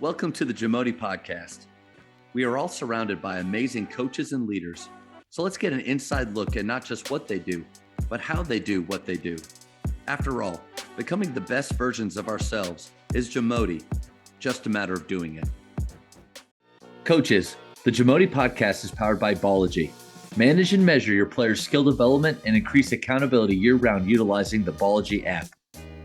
Welcome to the Jamodi podcast. We are all surrounded by amazing coaches and leaders. So let's get an inside look at not just what they do, but how they do what they do. After all, becoming the best versions of ourselves is Jamodi, just a matter of doing it. Coaches, the Jamodi podcast is powered by Ballogy. Manage and measure your players' skill development and increase accountability year-round utilizing the Ballogy app.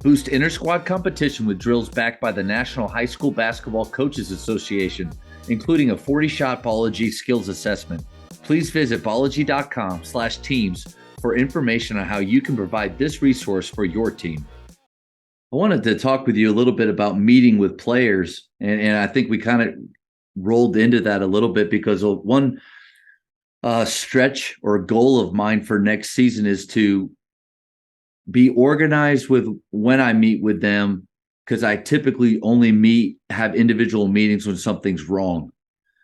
Boost inter-squad competition with drills backed by the National High School Basketball Coaches Association, including a 40-shot Ballogy skills assessment. Please visit ballogy.com/teams for information on how you can provide this resource for your team. I wanted to talk with you a little bit about meeting with players, and I think we kind of rolled into that a little bit because one stretch or goal of mine for next season is to be organized with when I meet with them, because I typically only have individual meetings when something's wrong.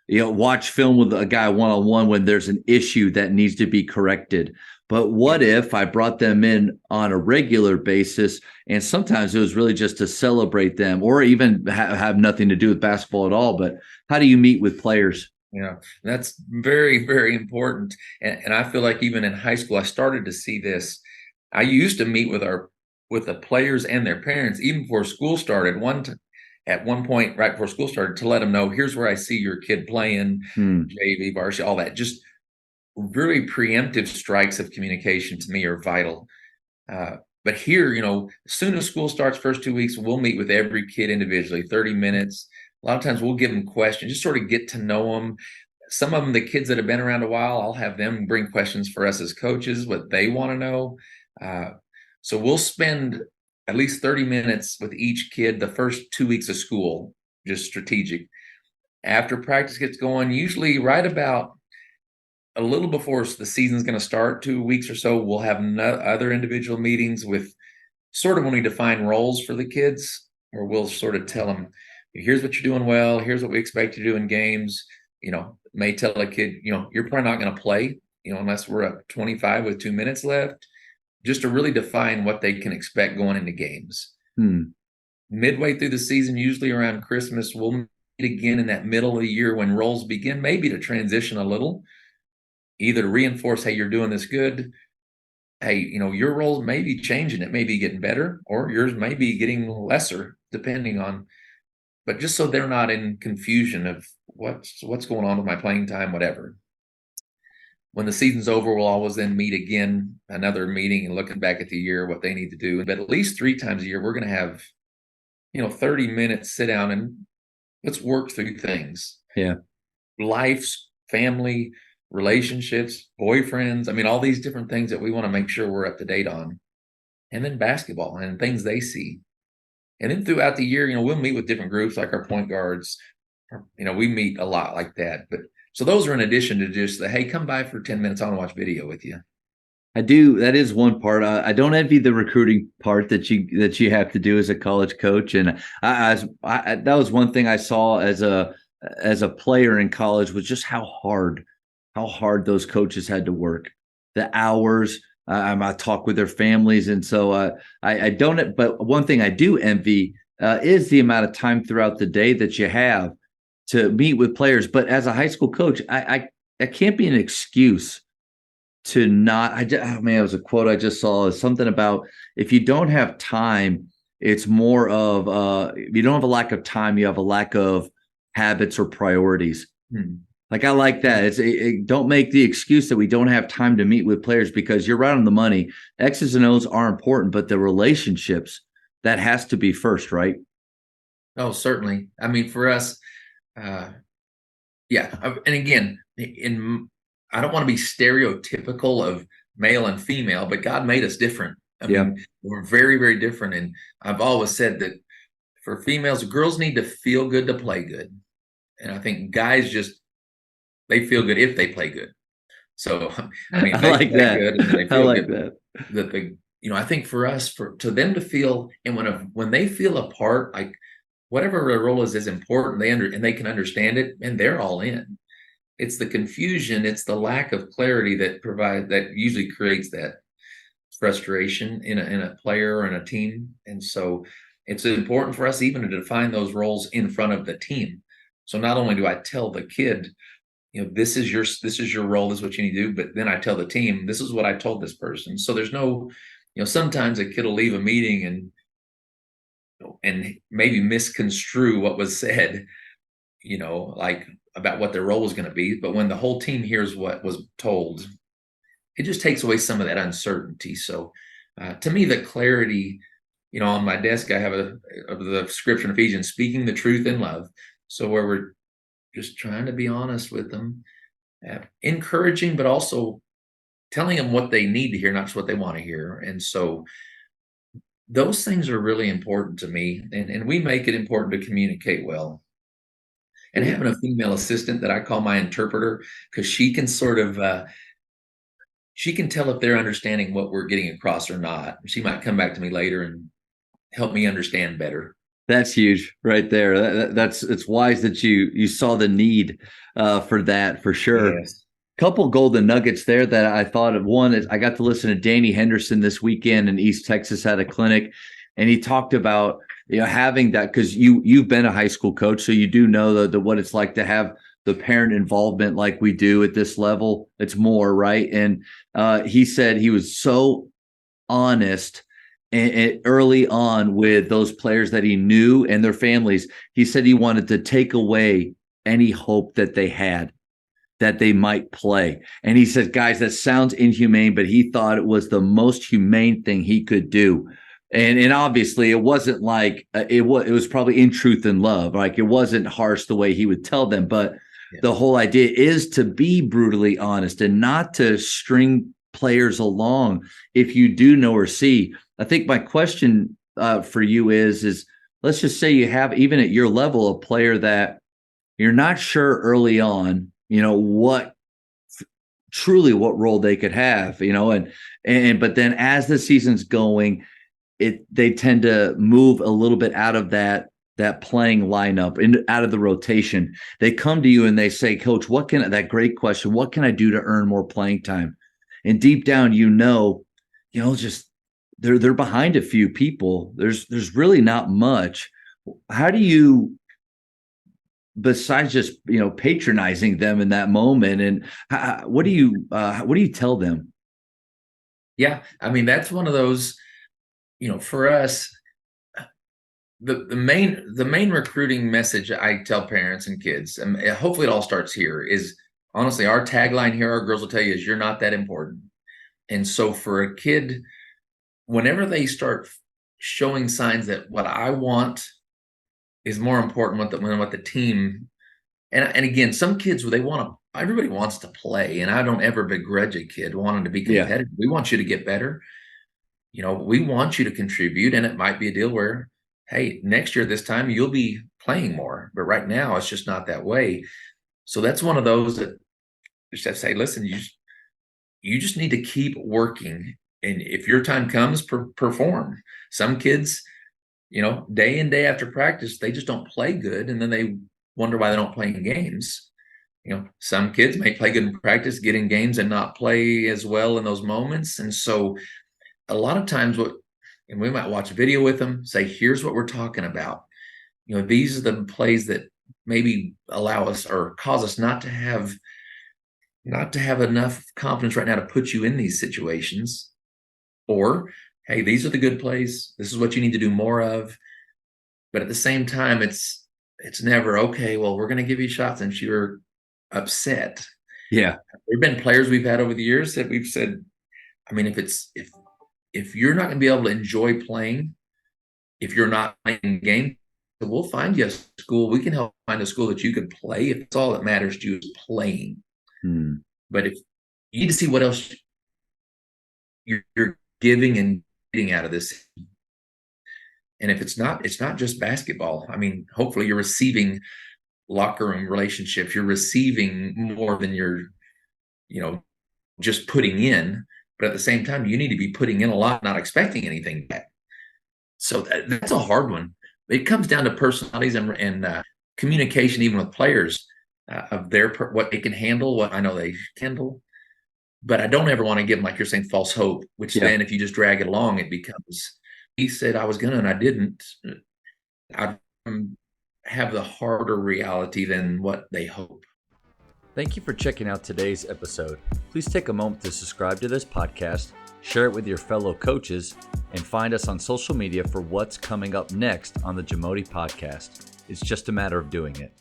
Watch film with a guy one-on-one when there's an issue that needs to be corrected. But what if I brought them in on a regular basis, and sometimes it was really just to celebrate them, or even have nothing to do with basketball at all? But how do you meet with players? Yeah, that's very, very important. And I feel like even in high school, I started to see this. I used to meet with the players and their parents even before school started. At one point, right before school started, to let them know, here's where I see your kid playing, JV, varsity, all that. Just really preemptive strikes of communication to me are vital. But here, as soon as school starts, first 2 weeks, we'll meet with every kid individually, 30 minutes. A lot of times we'll give them questions, just sort of get to know them. Some of them, the kids that have been around a while, I'll have them bring questions for us as coaches, what they want to know. So we'll spend at least 30 minutes with each kid the first 2 weeks of school, just strategic. After practice gets going, usually right about a little before the season's going to start, 2 weeks or so, we'll have other individual meetings with sort of when we define roles for the kids, where we'll sort of tell them, here's what you're doing well, here's what we expect you to do in games. May tell a kid, you're probably not going to play, unless we're up 25 with 2 minutes left, just to really define what they can expect going into games. Midway through the season, usually around Christmas, we'll meet again in that middle of the year when roles begin, maybe to transition a little, either to reinforce, hey, you're doing this good. Hey, your role may be changing. It may be getting better, or yours may be getting lesser, depending on, but just so they're not in confusion of what's going on with my playing time, whatever. When the season's over, we'll always then meet again, another meeting, and looking back at the year, what they need to do. But at least 3 times a year, we're going to have, 30 minutes, sit down and let's work through things. Yeah. Life's, family, relationships, boyfriends. I mean, all these different things that we want to make sure we're up to date on. And then basketball and things they see. And then throughout the year, we'll meet with different groups like our point guards. We meet a lot like that. But so those are in addition to just the, hey, come by for 10 minutes. I want to watch video with you. I do. That is one part. I don't envy the recruiting part that you have to do as a college coach. And that was one thing I saw as a player in college, was just how hard those coaches had to work, the hours. I talk with their families, and so I don't. But one thing I do envy is the amount of time throughout the day that you have to meet with players. But as a high school coach, I can't be an excuse to not. It was a quote I just saw. Is something about, if you don't have time, it's more of if you don't have a lack of time, you have a lack of habits or priorities. Like, I like that. Don't make the excuse that we don't have time to meet with players, because you're right on the money. X's and O's are important, but the relationships, that has to be first, right? Oh, certainly. I mean, for us, yeah. And again, I don't want to be stereotypical of male and female, but God made us different. I mean, we're very, very different. And I've always said that for females, girls need to feel good to play good. And I think guys they feel good if they play good. So, I mean, I like that. Good and they feel I like good. I think for us, to them to feel, and when they feel a part, like whatever their role is important, and they can understand it, and they're all in. It's the confusion, it's the lack of clarity that usually creates that frustration in a player or in a team. And so, it's important for us even to define those roles in front of the team. So not only do I tell the kid, this is your role, this is what you need to do, but then I tell the team, this is what I told this person. So there's no, sometimes a kid will leave a meeting and maybe misconstrue what was said, like about what their role was going to be. But when the whole team hears what was told, it just takes away some of that uncertainty. So to me, the clarity, on my desk, I have the scripture in Ephesians, speaking the truth in love. So where we're just trying to be honest with them, encouraging, but also telling them what they need to hear, not just what they want to hear. And so those things are really important to me. And we make it important to communicate well. And having a female assistant that I call my interpreter, because she can sort of, she can tell if they're understanding what we're getting across or not. She might come back to me later and help me understand better. That's huge right there. It's wise that you saw the need for that, for sure. Yes. Couple golden nuggets there that I thought of. One is I got to listen to Danny Henderson this weekend in East Texas at a clinic, and he talked about having that, because you've been a high school coach, so you do know the what it's like to have the parent involvement like we do at this level. It's more, right? And he said he was so honest and early on with those players that he knew and their families. He said he wanted to take away any hope that they had that they might play. And he said, guys, that sounds inhumane, but he thought it was the most humane thing he could do. And obviously it wasn't like it was probably in truth and love. Like, it wasn't harsh the way he would tell them, but the whole idea is to be brutally honest and not to string players along if you do know or see. I think my question for you is let's just say you have, even at your level, a player that you're not sure early on, what role they could have, and but then as the season's going, they tend to move a little bit out of that playing lineup and out of the rotation. They come to you and they say, Coach, that great question, what can I do to earn more playing time? And deep down, just they're behind a few people. There's really not much. How do you, besides just patronizing them in that moment, and what do you tell them? Yeah, I mean, that's one of those, for us, the main recruiting message I tell parents and kids, and hopefully it all starts here, is honestly our tagline here, our girls will tell you, is you're not that important. And so for a kid, whenever they start showing signs that what I want is more important than what the team, and again, some kids, everybody wants to play, and I don't ever begrudge a kid wanting to be competitive. Yeah. We want you to get better. We want you to contribute, and it might be a deal where, hey, next year this time you'll be playing more, but right now it's just not that way. So that's one of those that just say, listen, you just need to keep working, and if your time comes, perform. Some kids, day in, day after practice, they just don't play good, and then they wonder why they don't play in games. Some kids may play good in practice, get in games, and not play as well in those moments. And so a lot of times and we might watch a video with them, say, here's what we're talking about. These are the plays that maybe allow us or cause us not to have enough confidence right now to put you in these situations. Or, hey, these are the good plays. This is what you need to do more of. But at the same time, it's never, okay, well, we're going to give you shots and you're upset. Yeah. There've been players we've had over the years that we've said, I mean, if you're not going to be able to enjoy playing, if you're not playing game, we'll find you a school. We can help find a school that you can play if it's all that matters to you is playing. But if you need to see what else you're giving and getting out of this. And if it's not just basketball. I mean, hopefully you're receiving locker room relationships. You're receiving more than you're, just putting in. But at the same time, you need to be putting in a lot, not expecting anything back. So that's a hard one. It comes down to personalities and communication, even with players, of what they can handle, what I know they handle. But I don't ever want to give them, like you're saying, false hope, which then if you just drag it along, it becomes he said I was gonna and I didn't, I have the harder reality than what they hope. Thank you for checking out today's episode. Please take a moment to subscribe to this podcast, share it with your fellow coaches, and find us on social media for what's coming up next on the Jamodi podcast. It's just a matter of doing it.